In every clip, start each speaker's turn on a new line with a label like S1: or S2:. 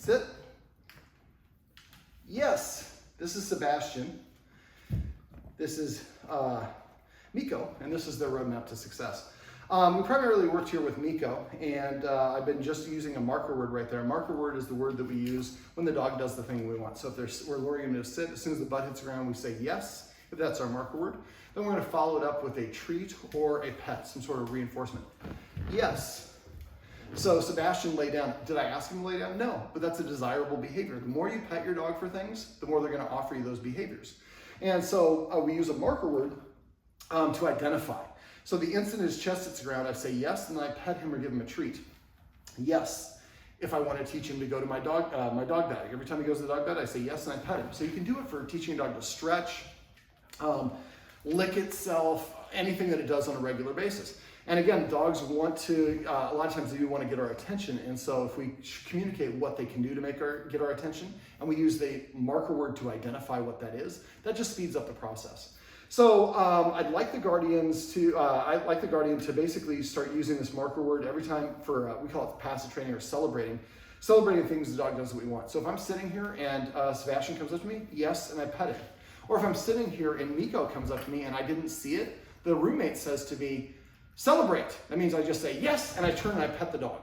S1: Sit. Yes. This is Sebastian. This is Meeko, and this is their roadmap to success. We primarily worked here with Meeko, and I've been just using a marker word right there. A marker word is the word that we use when the dog does the thing we want. So if we're luring him to sit, as soon as the butt hits the ground, we say yes, if that's our marker word. Then we're going to follow it up with a treat or a pet, some sort of reinforcement. Yes. So Sebastian lay down. Did I ask him to lay down? No, but that's a desirable behavior. The more you pet your dog for things, the more they're going to offer you those behaviors. And so we use a marker word to identify. So the instant his chest hits the ground, I say yes, and then I pet him or give him a treat. Yes, if I want to teach him to go to my dog bag. Every time he goes to the dog bed, I say yes, and I pet him. So you can do it for teaching a dog to stretch, lick itself, anything that it does on a regular basis. And again, dogs want to, a lot of times they do want to get our attention. And so if we communicate what they can do to get our attention, and we use the marker word to identify what that is, that just speeds up the process. So I'd like the guardian to basically start using this marker word every time for, we call it passive training or celebrating things the dog does that we want. So if I'm sitting here and Sebastian comes up to me, yes, and I pet him. Or if I'm sitting here and Meeko comes up to me and I didn't see it, the roommate says to me, celebrate. That means I just say yes, and I turn and I pet the dog.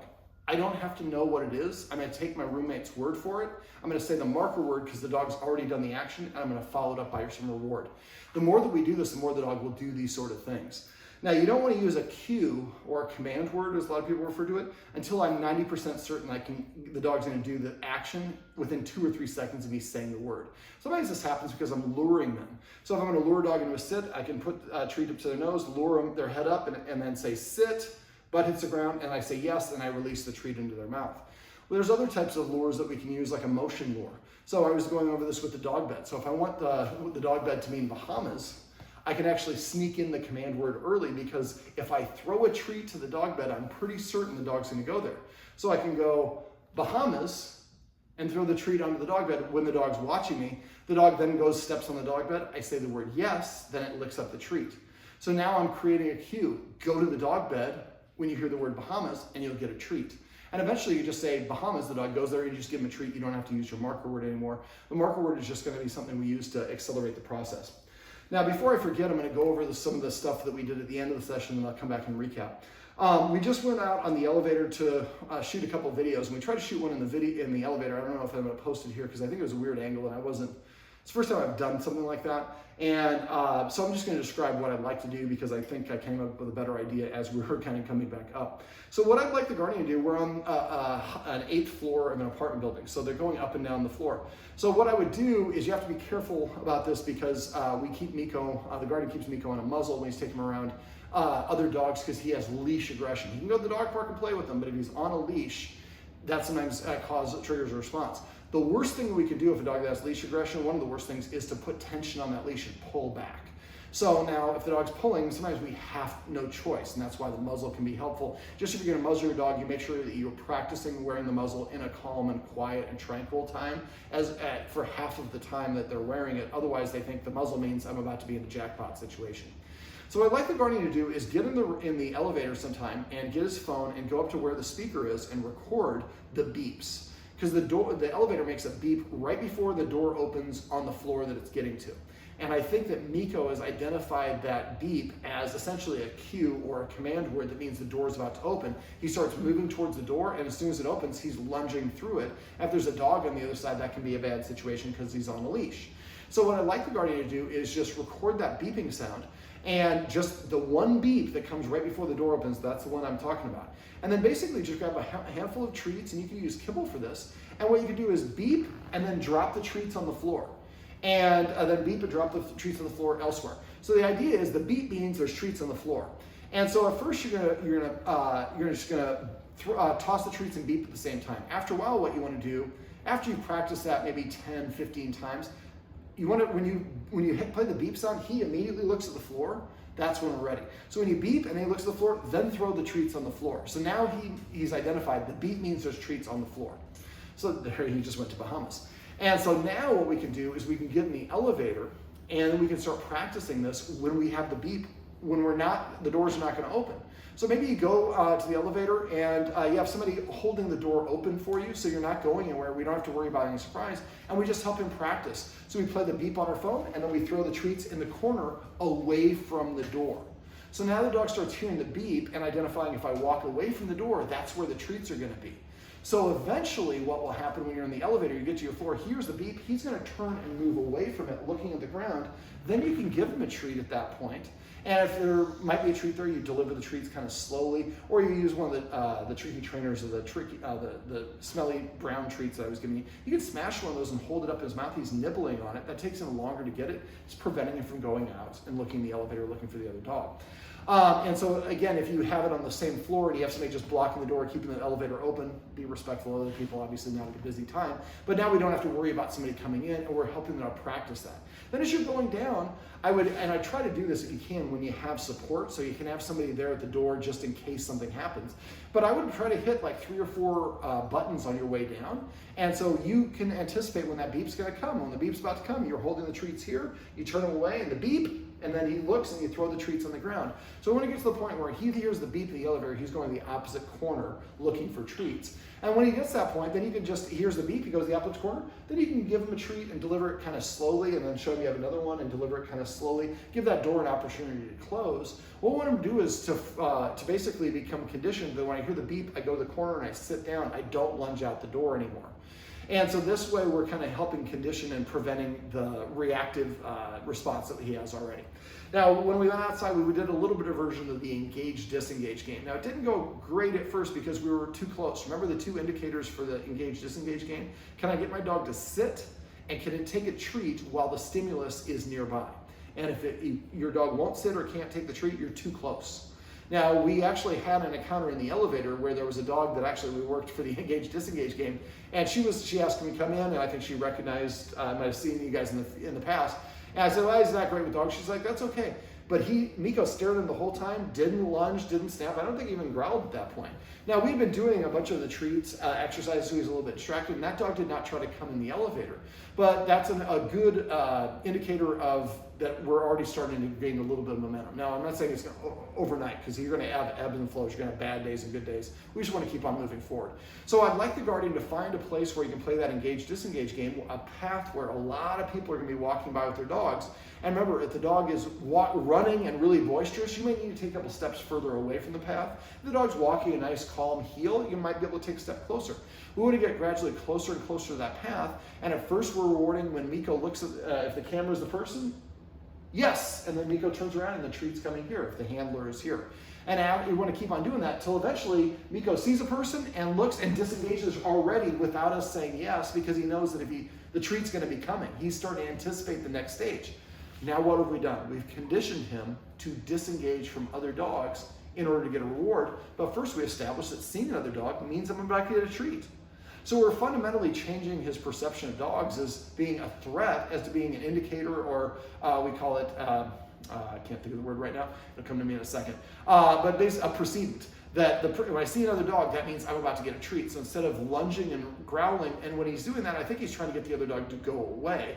S1: I don't have to know what it is. I'm going to take my roommate's word for it. I'm going to say the marker word because the dog's already done the action, and I'm going to follow it up by some reward. The more that we do this, the more the dog will do these sort of things. Now, you don't want to use a cue or a command word, as a lot of people refer to it, until I'm 90% certain the dog's going to do the action within 2 or 3 seconds of me saying the word. Sometimes this happens because I'm luring them. So if I'm going to lure a dog into a sit, I can put a treat up to their nose, lure them, their head up, and then say sit, butt hits the ground, and I say yes, and I release the treat into their mouth. Well, there's other types of lures that we can use, like a motion lure. So I was going over this with the dog bed. So if I want the dog bed to mean Bahamas, I can actually sneak in the command word early, because if I throw a treat to the dog bed, I'm pretty certain the dog's going to go there. So I can go Bahamas and throw the treat onto the dog bed when the dog's watching me. The dog then steps on the dog bed. I say the word yes, then it licks up the treat. So now I'm creating a cue. Go to the dog bed when you hear the word Bahamas, and you'll get a treat. And eventually you just say Bahamas, the dog goes there, you just give him a treat. You don't have to use your marker word anymore. The marker word is just going to be something we use to accelerate the process. Now, before I forget, I'm going to go over some of the stuff that we did at the end of the session, and I'll come back and recap. We just went out on the elevator to shoot a couple videos, and we tried to shoot one in the elevator. I don't know if I'm going to post it here because I think it was a weird angle, and it's the first time I've done something like that. And so I'm just going to describe what I'd like to do, because I think I came up with a better idea as we were kind of coming back up. So what I'd like the guardian to do, we're on an 8th floor of an apartment building. So they're going up and down the floor. So what I would do is, you have to be careful about this, because we keep Meeko, the guardian keeps Meeko on a muzzle when he's taking him around other dogs, because he has leash aggression. He can go to the dog park and play with them, but if he's on a leash, that sometimes triggers a response. The worst thing we can do if a dog has leash aggression, one of the worst things, is to put tension on that leash and pull back. So now if the dog's pulling, sometimes we have no choice, and that's why the muzzle can be helpful. Just if you're gonna muzzle your dog, you make sure that you're practicing wearing the muzzle in a calm and quiet and tranquil time, for half of the time that they're wearing it. Otherwise, they think the muzzle means I'm about to be in a jackpot situation. So what I'd like the guardian to do is get in the elevator sometime and get his phone and go up to where the speaker is and record the beeps. Because the elevator makes a beep right before the door opens on the floor that it's getting to. And I think that Meeko has identified that beep as essentially a cue or a command word that means the door is about to open. He starts moving towards the door, and as soon as it opens, he's lunging through it. And if there's a dog on the other side, that can be a bad situation because he's on a leash. So what I'd like the guardian to do is just record that beeping sound, and just the one beep that comes right before the door opens, that's the one I'm talking about. And then basically just grab a handful of treats, and you can use kibble for this. And what you can do is beep and then drop the treats on the floor. And then beep and drop the treats on the floor elsewhere. So the idea is the beep means there's treats on the floor. And so at first you're just gonna toss the treats and beep at the same time. After a while, what you want to do, after you practice that maybe 10, 15 times, you want to, when you play the beep sound, he immediately looks at the floor. That's when we're ready. So when you beep and he looks at the floor, then throw the treats on the floor. So now he's identified the beep means there's treats on the floor. So there he just went to Bahamas. And so now what we can do is we can get in the elevator, and we can start practicing this when we have the beep, when the doors are not going to open. So maybe you go to the elevator and you have somebody holding the door open for you, so you're not going anywhere. We don't have to worry about any surprise, and we just help him practice. So we play the beep on our phone, and then we throw the treats in the corner away from the door. So now the dog starts hearing the beep and identifying, if I walk away from the door, that's where the treats are going to be. So eventually what will happen when you're in the elevator, you get to your floor, here's the beep, he's going to turn and move away from it, looking at the ground. Then you can give him a treat at that point. And if there might be a treat there, you deliver the treats kind of slowly, or you use one of the tricky trainers, or the smelly brown treats that I was giving you. You can smash one of those and hold it up in his mouth. He's nibbling on it. That takes him longer to get it. It's preventing him from going out and looking in the elevator, looking for the other dog. And so again, if you have it on the same floor and you have somebody just blocking the door, keeping the elevator open, be respectful of other people, obviously not at a busy time. But now we don't have to worry about somebody coming in, and we're helping them practice that. Then as you're going down, I try to do this if you can when you have support, so you can have somebody there at the door just in case something happens. But I would try to hit like 3 or 4 buttons on your way down. And so you can anticipate when that beep's gonna come. When the beep's about to come, you're holding the treats here, you turn them away and the beep, and then he looks and you throw the treats on the ground. So when it gets to the point where he hears the beep of the elevator, he's going the opposite corner looking for treats. And when he gets to that point, then you can he hears the beep, he goes the opposite corner, then you can give him a treat and deliver it kind of slowly, and then show him you have another one and deliver it kind of slowly. Give that door an opportunity to close. What we want him to do is to basically become conditioned that when I hear the beep, I go to the corner and I sit down, I don't lunge out the door anymore. And so this way we're kind of helping condition and preventing the reactive response that he has already. Now, when we went outside, we did a little bit of version of the engage-disengage game. Now, it didn't go great at first because we were too close. Remember the 2 indicators for the engage-disengage game? Can I get my dog to sit, and can it take a treat while the stimulus is nearby? And if your dog won't sit or can't take the treat, you're too close. Now, we actually had an encounter in the elevator where there was a dog that actually we worked for the engage-disengage game, and she asked me to come in, and I think she recognized, I might have seen you guys in the past. And I said, well, he's not great with dogs. She's like, that's okay. But Meeko stared at him the whole time, didn't lunge, didn't snap. I don't think he even growled at that point. Now, we've been doing a bunch of the treats, exercises, so he's a little bit distracted, and that dog did not try to come in the elevator. But that's a good indicator of that we're already starting to gain a little bit of momentum. Now, I'm not saying it's overnight, because you're going to have ebbs and flows. You're going to have bad days and good days. We just want to keep on moving forward. So I'd like the guardian to find a place where you can play that engage-disengage game, a path where a lot of people are going to be walking by with their dogs. And remember, if the dog is running and really boisterous, you may need to take a couple steps further away from the path. If the dog's walking a nice, calm heel, you might be able to take a step closer. We want to get gradually closer and closer to that path. And at first, we're rewarding when Meeko looks at if the camera is the person. Yes, and then Meeko turns around and the treat's coming here if the handler is here. And now we want to keep on doing that till eventually Meeko sees a person and looks and disengages already without us saying yes, because he knows that the treat's going to be coming. He's starting to anticipate the next stage. Now what have we done? We've conditioned him to disengage from other dogs in order to get a reward. But first we established that seeing another dog means I'm about to get a treat. So we're fundamentally changing his perception of dogs as being a threat, as to being an indicator, or we call it, I can't think of the word right now, it'll come to me in a second, but basically a precedent. That when I see another dog, that means I'm about to get a treat. So instead of lunging and growling, and when he's doing that, I think he's trying to get the other dog to go away.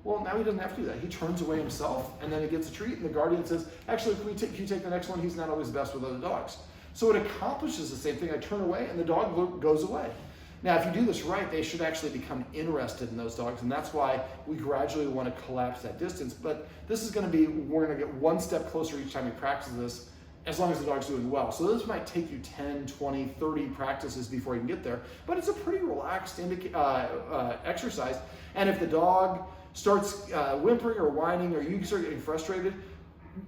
S1: Well, now he doesn't have to do that. He turns away himself, and then he gets a treat, and the guardian says, actually, can you take the next one? He's not always the best with other dogs. So it accomplishes the same thing. I turn away, and the dog goes away. Now, if you do this right, they should actually become interested in those dogs, and that's why we gradually want to collapse that distance. But this is going to be, we're going to get one step closer each time we practice this, as long as the dog's doing well. So this might take you 10, 20, 30 practices before you can get there, but it's a pretty relaxed exercise. And if the dog starts whimpering or whining, or you start getting frustrated,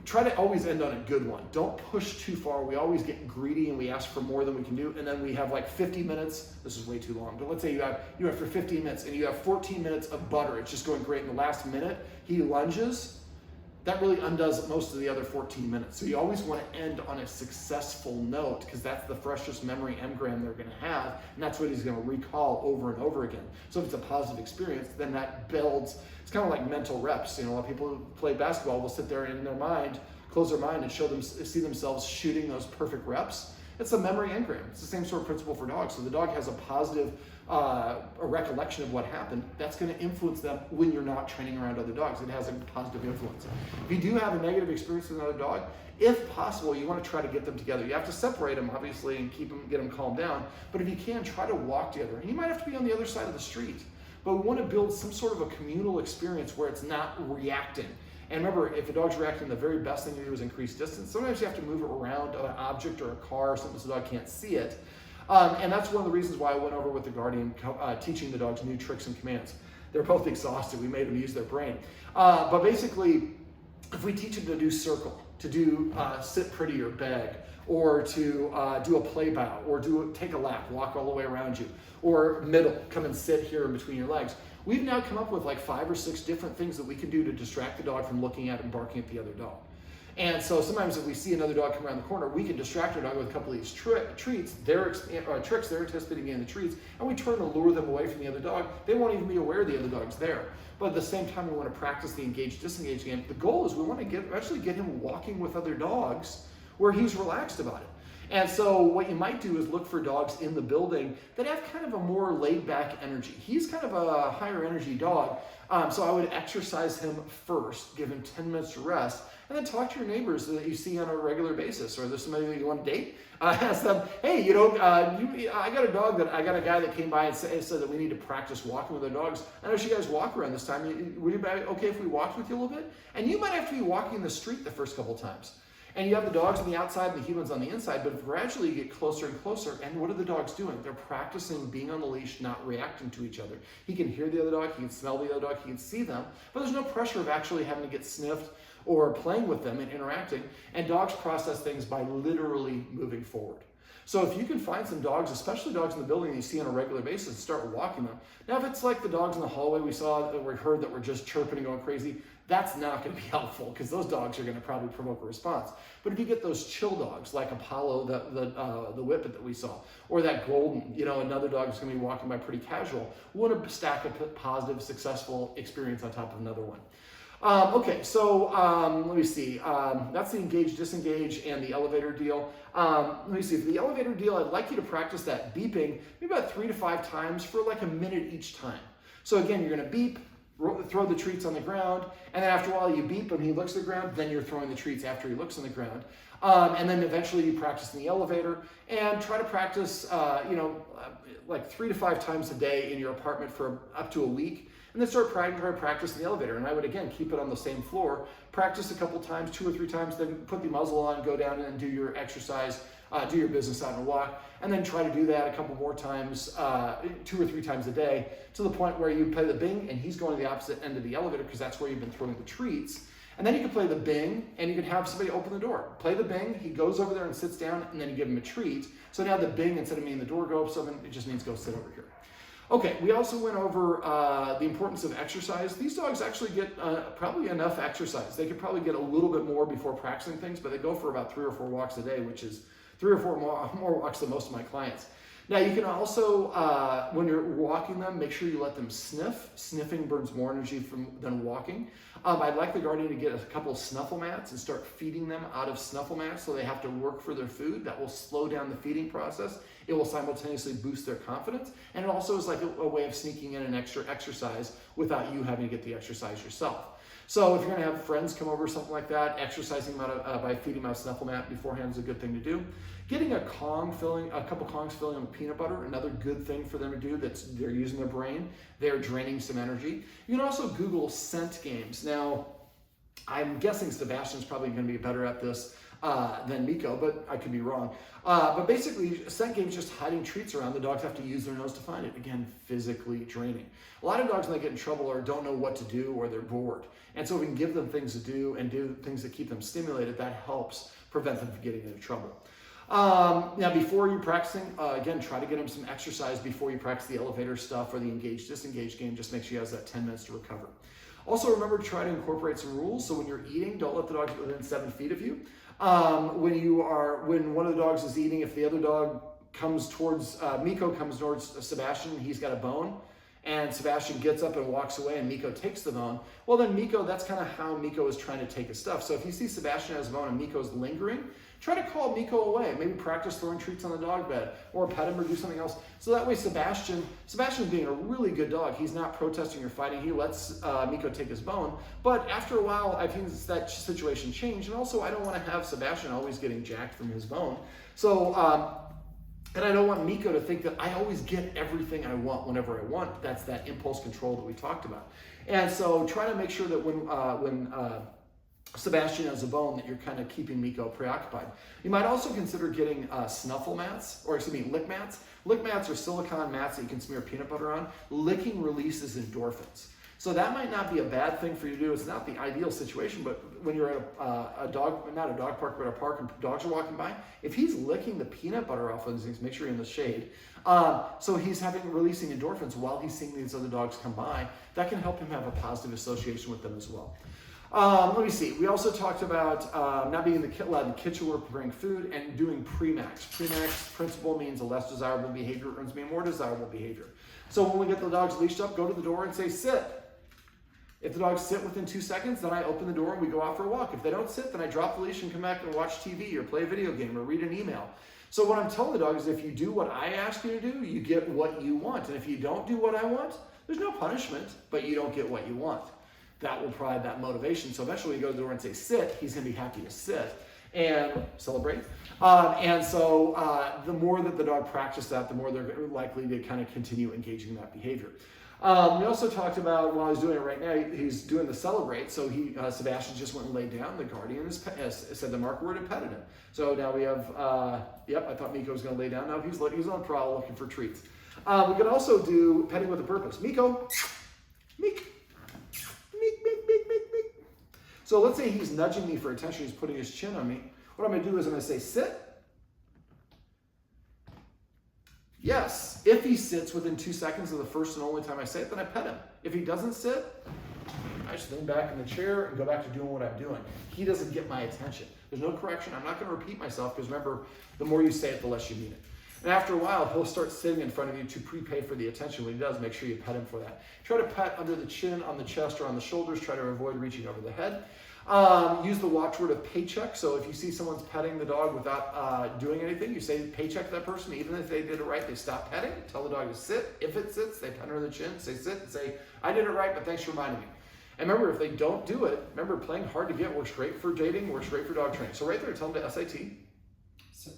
S1: try to always end on a good one. Don't push too far. We always get greedy and we ask for more than we can do, and then we have like 50 minutes. This is way too long, but let's say you have for 15 minutes and you have 14 minutes of butter. It's just going great. In the last minute, he lunges. That really undoes most of the other 14 minutes. So you always want to end on a successful note, because that's the freshest memory engram they're going to have, and that's what he's going to recall over and over again. So if it's a positive experience, then that builds. It's kind of like mental reps. A lot of people who play basketball will sit there and in their mind, close their mind and see themselves shooting those perfect reps. It's a memory engram. It's the same sort of principle for dogs. So the dog has a positive a recollection of what happened, that's going to influence them when you're not training around other dogs. It has a positive influence. If you do have a negative experience with another dog, if possible, you want to try to get them together. You have to separate them, obviously, and get them calmed down. But if you can, try to walk together. And you might have to be on the other side of the street. But we want to build some sort of a communal experience where it's not reacting. And remember, if a dog's reacting, the very best thing to do is increase distance. Sometimes you have to move it around an object or a car or something so the dog can't see it. And that's one of the reasons why I went over with the Guardian, teaching the dogs new tricks and commands. They're both exhausted. We made them use their brain. But basically, if we teach them to do circle, to do sit pretty or beg, or to do a play bow, or take a lap, walk all the way around you, or middle, come and sit here in between your legs. We've now come up with like 5 or 6 different things that we can do to distract the dog from looking at and barking at the other dog. And so sometimes if we see another dog come around the corner, we can distract our dog with a couple of these treats, tricks they're anticipating getting the treats, and we turn to lure them away from the other dog. They won't even be aware the other dog's there. But at the same time, we want to practice the engage-disengage game. The goal is we want to eventually get him walking with other dogs where he's relaxed about it. And so what you might do is look for dogs in the building that have kind of a more laid-back energy. He's kind of a higher energy dog, so I would exercise him first, give him 10 minutes to rest, and then talk to your neighbors that you see on a regular basis. Or there's somebody that you want to date, ask them, hey, I got a guy that came by and said that we need to practice walking with our dogs. I know you guys walk around this time. Would it be okay if we walked with you a little bit? And you might have to be walking the street the first couple times. And you have the dogs on the outside and the humans on the inside, but gradually you get closer and closer, and what are the dogs doing? They're practicing being on the leash, not reacting to each other. He can hear the other dog, he can smell the other dog, he can see them, but there's no pressure of actually having to get sniffed or playing with them and interacting, and dogs process things by literally moving forward. So if you can find some dogs, especially dogs in the building that you see on a regular basis, start walking them. Now, if it's like the dogs in the hallway we heard that were just chirping and going crazy, that's not going to be helpful because those dogs are going to probably provoke a response. But if you get those chill dogs like Apollo, the whippet that we saw, or that Golden, another dog is going to be walking by pretty casual, we want to stack a positive, successful experience on top of another one. Okay, so let me see. That's the engage, disengage, and the elevator deal. Let me see. For the elevator deal, I'd like you to practice that beeping maybe about 3 to 5 times for like a minute each time. So again, you're going to beep, throw the treats on the ground, and then after a while you beep and he looks at the ground, then you're throwing the treats after he looks on the ground. And then eventually you practice in the elevator and try to practice, like 3 to 5 times a day in your apartment for up to a week. And then start practice in the elevator. And I would, again, keep it on the same floor. Practice a couple times, 2 or 3 times, then put the muzzle on, go down and do your exercise, do your business out and walk. And then try to do that a couple more times, 2 or 3 times a day, to the point where you play the bing and he's going to the opposite end of the elevator because that's where you've been throwing the treats. And then you can play the bing and you can have somebody open the door. Play the bing, he goes over there and sits down, and then you give him a treat. So now the bing, instead of meaning the door go open, it just means go sit over here. Okay, we also went over the importance of exercise. These dogs actually get probably enough exercise. They could probably get a little bit more before practicing things, but they go for about 3 or 4 walks a day, which is 3 or 4 more walks than most of my clients. Now, you can also, when you're walking them, make sure you let them sniff. Sniffing burns more energy than walking. I'd like the Guardian to get a couple of snuffle mats and start feeding them out of snuffle mats so they have to work for their food. That will slow down the feeding process. It will simultaneously boost their confidence. And it also is like a way of sneaking in an extra exercise without you having to get the exercise yourself. So if you're going to have friends come over or something like that, exercising them by feeding them out a snuffle mat beforehand is a good thing to do. Getting a couple Kongs filling them with peanut butter, another good thing for them to do. They're using their brain. They're draining some energy. You can also Google scent games. Now, I'm guessing Sebastian's probably going to be better at this than Meeko, but I could be wrong. But basically, scent games, just hiding treats around. The dogs have to use their nose to find it. Again, physically draining. A lot of dogs, when they get in trouble, or don't know what to do, or they're bored. And so we can give them things to do and do things that keep them stimulated. That helps prevent them from getting into trouble. Now, before you're practicing, again, try to get him some exercise before you practice the elevator stuff or the engage, disengage game. Just make sure he has that 10 minutes to recover. Also, remember to try to incorporate some rules. So when you're eating, don't let the dog get within 7 feet of you. When one of the dogs is eating, if the other dog comes towards, Meeko comes towards Sebastian, he's got a bone, and Sebastian gets up and walks away and Meeko takes the bone, well then Meeko, that's kind of how Meeko is trying to take his stuff. So if you see Sebastian has a bone and Meeko's lingering, try to call Meeko away. Maybe practice throwing treats on the dog bed or pet him or do something else. So that way Sebastian's being a really good dog. He's not protesting or fighting. He lets Meeko take his bone. But after a while, I think that situation changed. And also, I don't want to have Sebastian always getting jacked from his bone. So, and I don't want Meeko to think that I always get everything I want whenever I want. That's that impulse control that we talked about. And so try to make sure that when Sebastian has a bone, that you're kind of keeping Meeko preoccupied. You might also consider getting snuffle mats, or excuse me, lick mats. Lick mats are silicone mats that you can smear peanut butter on. Licking releases endorphins. So that might not be a bad thing for you to do. It's not the ideal situation, but when you're at not a dog park, but a park and dogs are walking by, if he's licking the peanut butter off of these things, make sure you're in the shade. So he's releasing endorphins while he's seeing these other dogs come by. That can help him have a positive association with them as well. Let me see. We also talked about not being allowed in the kitchen where we're preparing food and doing pre-max. Pre-max principle means a less desirable behavior earns me a more desirable behavior. So when we get the dogs leashed up, go to the door and say, sit. If the dogs sit within 2 seconds, then I open the door and we go out for a walk. If they don't sit, then I drop the leash and come back and watch TV or play a video game or read an email. So what I'm telling the dog is if you do what I ask you to do, you get what you want. And if you don't do what I want, there's no punishment, but you don't get what you want. That will provide that motivation. So eventually you go to the door and say, sit, he's going to be happy to sit and celebrate. And so the more that the dog practices that, the more they're likely to kind of continue engaging that behavior. We also talked about, while he's doing it right now, he's doing the celebrate. So Sebastian just went and laid down. The guardian said the marker word and petted him. So now we have, I thought Meeko was going to lay down. Now he's on the prowl looking for treats. We could also do petting with a purpose. Meeko, meek, meek, meek, meek, meek, meek. So let's say he's nudging me for attention. He's putting his chin on me. What I'm going to do is I'm going to say, sit. Yes, if he sits within 2 seconds of the first and only time I say it, then I pet him. If he doesn't sit, I just lean back in the chair and go back to doing what I'm doing. He doesn't get my attention. There's no correction. I'm not going to repeat myself because remember, the more you say it, the less you mean it. And after a while, he'll start sitting in front of you to prepay for the attention. When he does, make sure you pet him for that. Try to pet under the chin, on the chest, or on the shoulders. Try to avoid reaching over the head. Use the watchword of paycheck. So if you see someone's petting the dog without doing anything, you say paycheck to that person. Even if they did it right, they stop petting. Tell the dog to sit. If it sits, they pet under the chin. Say sit and say, I did it right, but thanks for reminding me. And remember, if they don't do it, remember playing hard to get works great for dating, works great for dog training. So right there, tell them to SAT. Sit.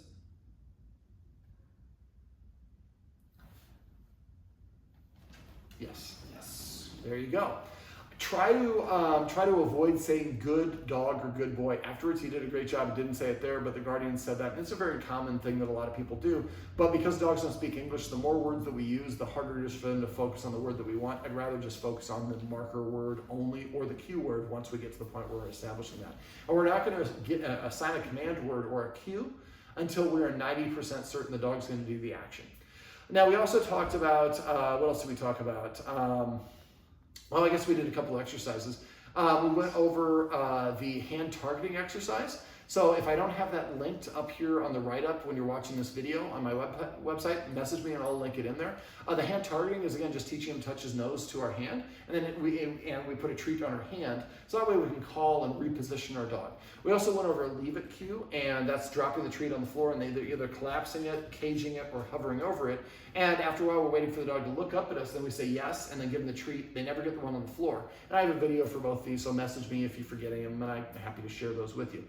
S1: Yes. Yes. There you go. Try to avoid saying good dog or good boy. Afterwards, he did a great job. He didn't say it there, but the guardian said that. And it's a very common thing that a lot of people do. But because dogs don't speak English, the more words that we use, the harder it is for them to focus on the word that we want. I'd rather just focus on the marker word only or the cue word once we get to the point where we're establishing that. And we're not going to assign a command word or a cue until we are 90% certain the dog's going to do the action. Now, we also talked about, what else did we talk about? Well, I guess we did a couple of exercises. We went over the hand targeting exercise. So if I don't have that linked up here on the write-up when you're watching this video on my website, message me and I'll link it in there. The hand targeting is, again, just teaching him to touch his nose to our hand, and then we put a treat on our hand, so that way we can call and reposition our dog. We also went over a leave it cue, and that's dropping the treat on the floor and either collapsing it, caging it, or hovering over it. And after a while, we're waiting for the dog to look up at us, then we say yes, and then give them the treat. They never get the one on the floor. And I have a video for both these, so message me if you're forgetting them, and I'm happy to share those with you.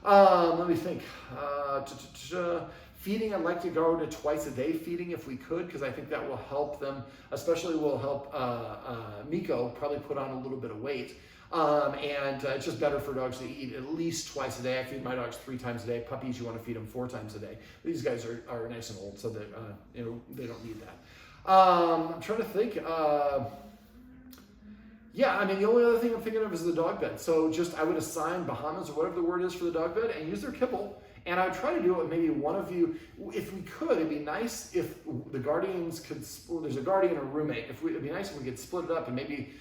S1: Let me think. Feeding, I'd like to go to twice a day feeding if we could, because I think that will help them, especially will help Meeko probably put on a little bit of weight. And it's just better for dogs to eat at least twice a day. I feed my dogs 3 times a day. Puppies, you want to feed them 4 times a day. These guys are nice and old, so that they don't need that. I'm trying to think. Yeah, I mean, the only other thing I'm thinking of is the dog bed. So just, I would assign Bahamas or whatever the word is for the dog bed and use their kibble. And I would try to do it with maybe one of you. If we could, it'd be nice if the guardians could, there's a guardian or roommate. It'd be nice if we could split it up and maybe,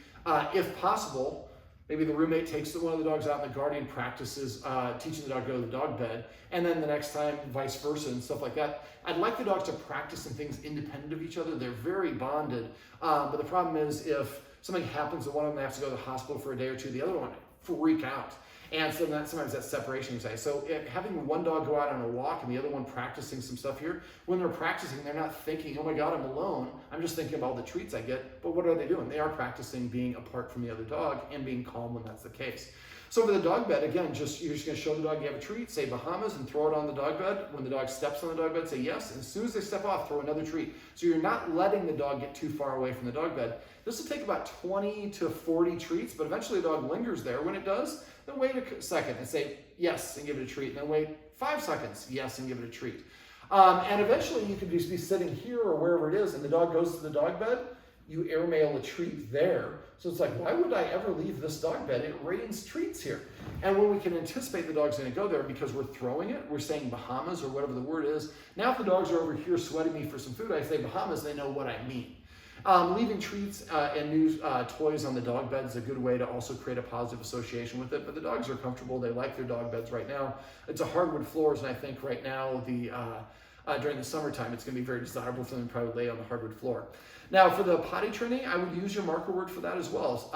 S1: if possible, maybe the roommate takes one of the dogs out and the guardian practices teaching the dog to go to the dog bed. And then the next time, vice versa and stuff like that. I'd like the dogs to practice some things independent of each other. They're very bonded. But the problem is if something happens and one of them has to go to the hospital for a day or two, the other one freak out. And so sometimes that's separation anxiety. So having one dog go out on a walk and the other one practicing some stuff here, when they're practicing, they're not thinking, oh my God, I'm alone. I'm just thinking of all the treats I get. But what are they doing? They are practicing being apart from the other dog and being calm when that's the case. So for the dog bed, again, you're just going to show the dog you have a treat, say Bahamas, and throw it on the dog bed. When the dog steps on the dog bed, say yes. And as soon as they step off, throw another treat. So you're not letting the dog get too far away from the dog bed. This will take about 20 to 40 treats, but eventually the dog lingers there. When it does, then wait a second and say yes and give it a treat. And then wait 5 seconds, yes, and give it a treat. And eventually you could just be sitting here or wherever it is, and the dog goes to the dog bed. You airmail a treat there. So it's like, why would I ever leave this dog bed? It rains treats here. And when we can anticipate the dog's going to go there because we're throwing it, we're saying Bahamas or whatever the word is. Now if the dogs are over here sweating me for some food, I say Bahamas, they know what I mean. Leaving treats and new toys on the dog bed is a good way to also create a positive association with it. But the dogs are comfortable. They like their dog beds right now. It's a hardwood floors, and I think right now during the summertime, it's going to be very desirable for them to probably lay on the hardwood floor. Now, for the potty training, I would use your marker word for that as well.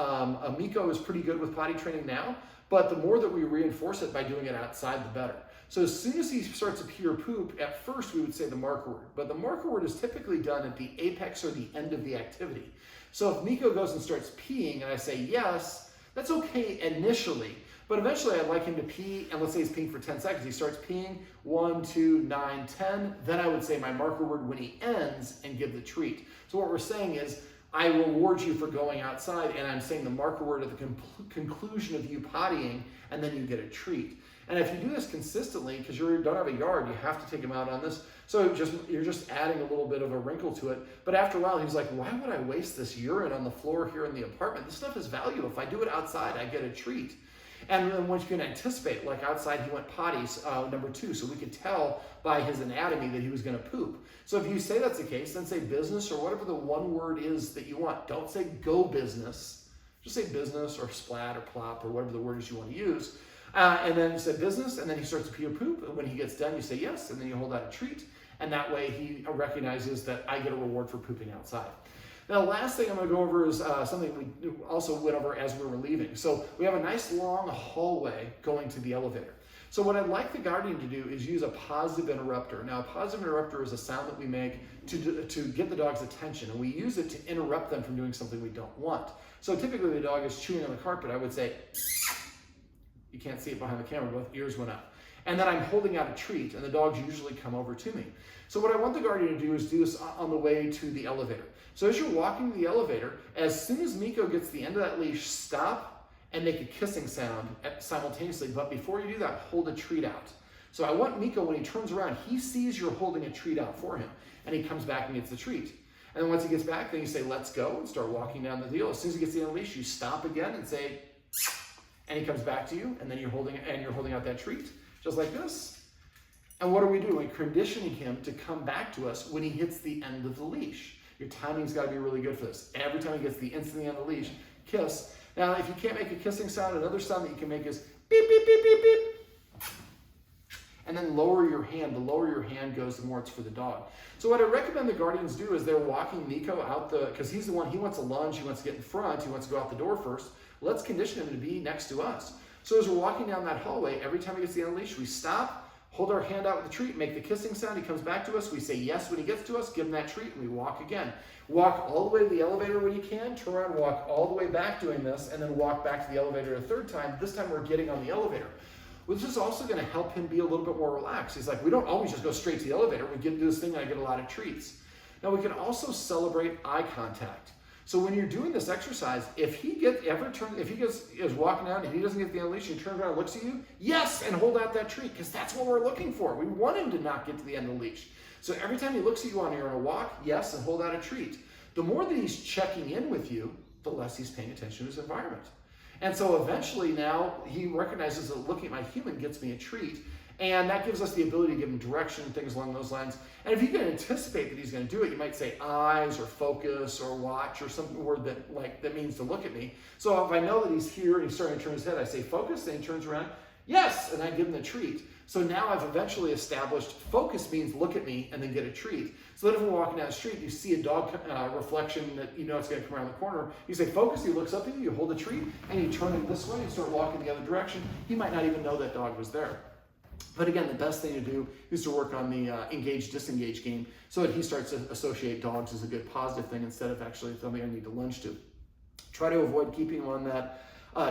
S1: Meeko is pretty good with potty training now, but the more that we reinforce it by doing it outside, the better. So as soon as he starts to pee or poop, at first we would say the marker word, but the marker word is typically done at the apex or the end of the activity. So if Meeko goes and starts peeing and I say yes, that's okay initially, but eventually I'd like him to pee, and let's say he's peeing for 10 seconds. He starts peeing, 1, 2, 9, 10. Then I would say my marker word when he ends and give the treat. So what we're saying is, I reward you for going outside, and I'm saying the marker word at the conclusion of you pottying, and then you get a treat. And if you do this consistently, because you don't have a yard, you have to take him out on this. So you're just adding a little bit of a wrinkle to it. But after a while, he's like, why would I waste this urine on the floor here in the apartment? This stuff is valuable. If I do it outside, I get a treat. And then once you can anticipate, like outside he went potties, number 2, so we could tell by his anatomy that he was going to poop. So if you say that's the case, then say business or whatever the one word is that you want. Don't say go business. Just say business or splat or plop or whatever the word is you want to use. And then you say business, and then he starts to pee or poop. And when he gets done, you say yes, and then you hold out a treat. And that way he recognizes that I get a reward for pooping outside. Now, the last thing I'm going to go over is something we also went over as we were leaving. So we have a nice long hallway going to the elevator. So what I'd like the guardian to do is use a positive interrupter. Now, a positive interrupter is a sound that we make to get the dog's attention, and we use it to interrupt them from doing something we don't want. So typically the dog is chewing on the carpet. I would say, you can't see it behind the camera, both ears went up. And then I'm holding out a treat, and the dogs usually come over to me. So what I want the guardian to do is do this on the way to the elevator. So as you're walking to the elevator, as soon as Meeko gets the end of that leash, stop and make a kissing sound simultaneously. But before you do that, hold a treat out. So I want Meeko, when he turns around, he sees you're holding a treat out for him, and he comes back and gets the treat. And then once he gets back, then you say, let's go, and start walking down the deal. As soon as he gets the end of the leash, you stop again and say, and he comes back to you, and then you're holding out that treat, just like this. And what are we doing? We're conditioning him to come back to us when he hits the end of the leash. Your timing's got to be really good for this. Every time he gets the instant end of the leash, kiss. Now, if you can't make a kissing sound, another sound that you can make is beep, beep, beep, beep, beep. And then lower your hand. The lower your hand goes, the more it's for the dog. So what I recommend the guardians do is they're walking Meeko out because he's the one, he wants a lunge, he wants to get in front, he wants to go out the door first. Let's condition him to be next to us. So as we're walking down that hallway, every time he gets the end of the leash, we stop, hold our hand out with the treat, make the kissing sound. He comes back to us. We say yes when he gets to us, give him that treat, and we walk again. Walk all the way to the elevator when you can, turn around, walk all the way back doing this, and then walk back to the elevator a third time. This time we're getting on the elevator. Which is also going to help him be a little bit more relaxed. He's like, we don't always just go straight to the elevator. We get to this thing and I get a lot of treats. Now we can also celebrate eye contact. So when you're doing this exercise, if he is walking down and he doesn't get the end of the leash, and he turns around and looks at you, yes, and hold out that treat, because that's what we're looking for. We want him to not get to the end of the leash. So every time he looks at you on a walk, yes, and hold out a treat. The more that he's checking in with you, the less he's paying attention to his environment. And so eventually now he recognizes that looking at my human gets me a treat. And that gives us the ability to give him direction and things along those lines. And if you can anticipate that he's going to do it, you might say eyes or focus or watch or some word that means to look at me. So if I know that he's here and he's starting to turn his head, I say focus, and he turns around, yes, and I give him the treat. So now I've eventually established focus means look at me and then get a treat. So that if we're walking down the street, you see a dog reflection that you know it's going to come around the corner, you say focus, he looks up at you, you hold the treat, and you turn it this way and start walking the other direction. He might not even know that dog was there. But again, the best thing to do is to work on the engage-disengage game so that he starts to associate dogs as a good positive thing instead of actually something I need to lunge to. Try to avoid keeping him on that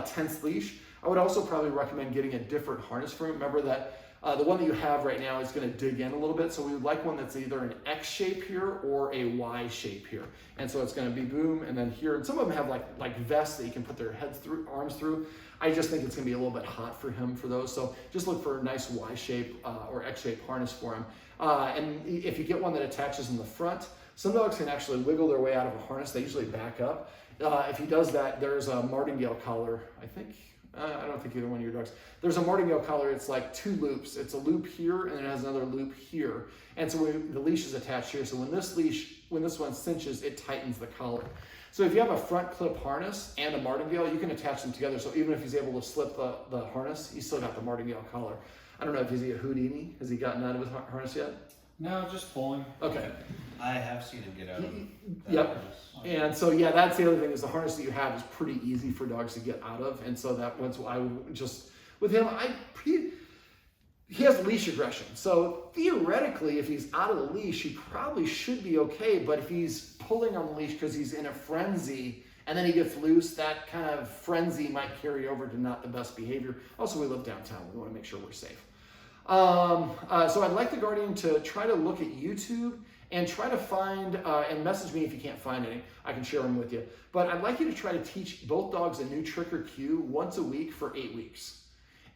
S1: tense leash. I would also probably recommend getting a different harness for him. Remember that the one that you have right now is going to dig in a little bit, so we would like one that's either an X shape here or a Y shape here. And so it's going to be boom, and then here. And some of them have like vests that you can put their heads through, arms through. I just think it's going to be a little bit hot for him for those. So just look for a nice Y shape or X shape harness for him. And if you get one that attaches in the front, some dogs can actually wiggle their way out of a harness. They usually back up. If he does that, there's a Martingale Collar, I think. I don't think either one of your dogs. There's a Martingale Collar. It's like 2 loops. It's a loop here, and it has another loop here. And so the leash is attached here. So when this one cinches, it tightens the collar. So if you have a front clip harness and a Martingale, you can attach them together. So even if he's able to slip the harness, he's still got the Martingale Collar. I don't know if he's a Houdini. Has he gotten out of his harness yet?
S2: No, just pulling.
S1: Okay.
S3: I have seen him get out of that
S1: Yep.
S3: harness.
S1: And so, yeah, that's the other thing is the harness that you have is pretty easy for dogs to get out of. And so that once I would just, with him, he has leash aggression. So theoretically, if he's out of the leash, he probably should be okay. But if he's pulling on the leash because he's in a frenzy and then he gets loose, that kind of frenzy might carry over to not the best behavior. Also, we live downtown. We want to make sure we're safe. So I'd like the guardian to try to look at YouTube and try to find, and message me if you can't find any. I can share them with you. But I'd like you to try to teach both dogs a new trick or cue once a week for 8 weeks.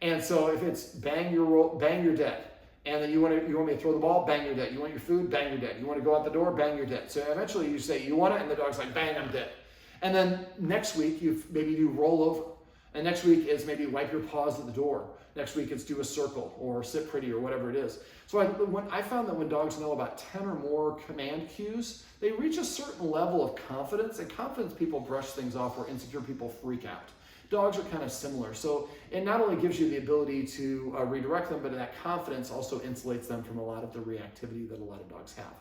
S1: And so if it's bang, you're dead. And then you want me to throw the ball, bang, you're dead. You want your food, bang, you're dead. You want to go out the door, bang, you're dead. So eventually you say, you want it? And the dog's like, bang, I'm dead. And then next week, you maybe do roll over. And next week is maybe wipe your paws at the door. Next week it's do a circle or sit pretty or whatever it is. So I found that when dogs know about 10 or more command cues, they reach a certain level of confidence. And confidence people brush things off where insecure people freak out. Dogs are kind of similar. So it not only gives you the ability to redirect them, but that confidence also insulates them from a lot of the reactivity that a lot of dogs have.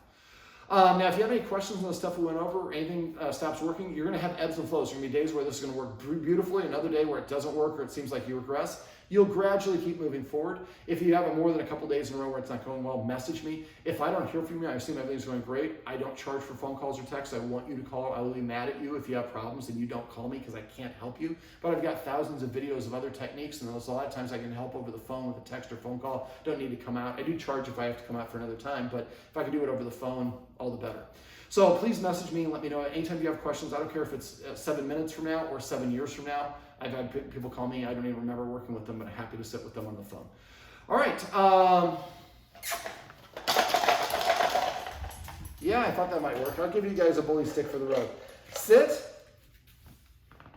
S1: Now, if you have any questions on the stuff we went over, or anything stops working, you're going to have ebbs and flows. There are going to be days where this is going to work beautifully, another day where it doesn't work or it seems like you regress. You'll gradually keep moving forward. If you have more than a couple days in a row where it's not going well, message me. If I don't hear from you, I assume everything's going great. I don't charge for phone calls or texts. I want you to call. I will be mad at you if you have problems and you don't call me because I can't help you. But I've got thousands of videos of other techniques, and a lot of times I can help over the phone with a text or phone call. Don't need to come out. I do charge if I have to come out for another time, but if I can do it over the phone, all the better. So please message me and let me know anytime you have questions. I don't care if it's 7 minutes from now or 7 years from now. I've had people call me. I don't even remember working with them, but I'm happy to sit with them on the phone. All right. Yeah, I thought that might work. I'll give you guys a bully stick for the road. Sit.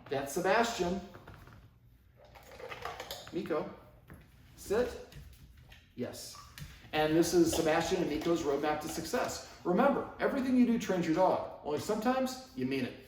S1: That's Sebastian. Meeko. Sit. Yes. And this is Sebastian and Meeko's roadmap to success. Remember, everything you do trains your dog. Only sometimes you mean it.